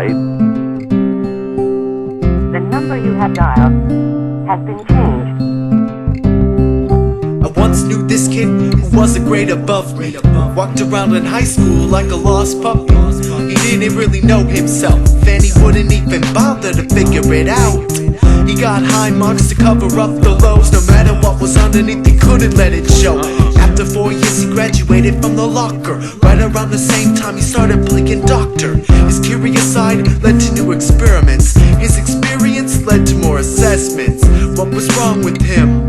sorry. The number you have dialed has been changed. I once knew this kid who was a grade above me. Walked around in high school like a lost puppy. He didn't really know himself, and he wouldn't even bother to figure it out. He got high marks to cover up the lows. No matter what was underneath, he couldn't let it show. After 4 years, he graduated from the locker. Right around the same time, he started playing doctor. His curious side led to new experiments. His experience led to more assessments. What was wrong with him?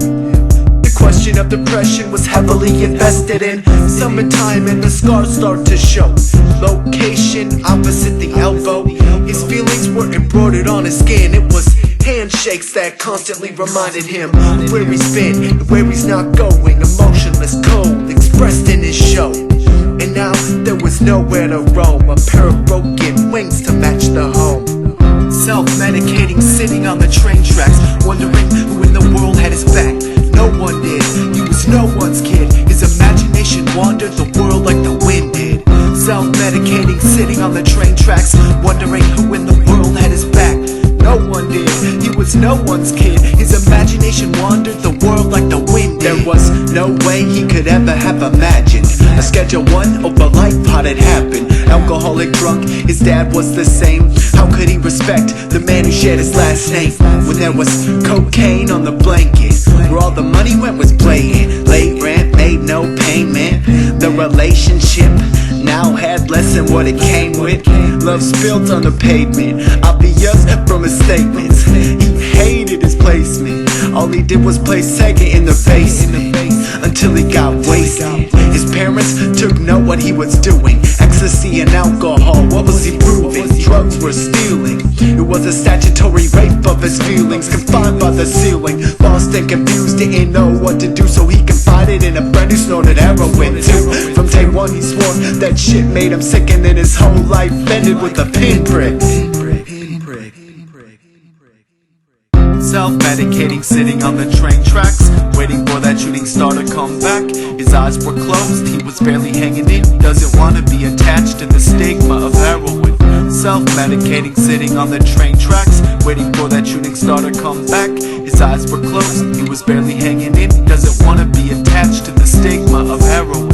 The question of depression was heavily invested in. Summertime and the scars start to show. Location opposite the elbow. His feelings were embroidered on his skin. It was handshakes that constantly reminded him of where he's been and where he's not going. Emotionless, cold, expressed in his show. And now there was nowhere to roam. A pair of broken wings to match the home. Self-medicating, sitting on the train tracks, wondering who in the world had his back. No one did, he was no one's kid. His imagination wandered the world like the wind did. Self-medicating, sitting on the train tracks, wondering who in the world had his back. No one did, he was no one's kid. His imagination wandered the world like the wind did. There was no way he could ever have imagined a Schedule 1 over life pod had happened. Alcoholic, drunk, his dad was the same. How could he respect the man who shared his last name? When there was cocaine on the blanket, where all the money went was blatant. Late rent, made no payment. The relationship now had less than what it came with. Love spilled on the pavement, obvious from his statements. He hated his placement. All he did was play Sega in the basement until he got wasted. His parents took note what he was doing. Ecstasy and alcohol, what was he proving? Drugs were stealing. It was a statutory rape of his feelings, confined by the ceiling. Lost and confused, didn't know what to do, so he confided in a friend who snorted heroin too. From day one he swore that shit made him sick, and then his whole life ended with a pinprick. Self-medicating, sitting on the train tracks, waiting for that shooting star to come back. His eyes were closed, he was barely hanging in. Doesn't wanna be attached to the stigma of heroin. Self-medicating, sitting on the train tracks, waiting for that shooting star to come back. His eyes were closed, he was barely hanging in. Doesn't wanna be attached to the stigma of heroin.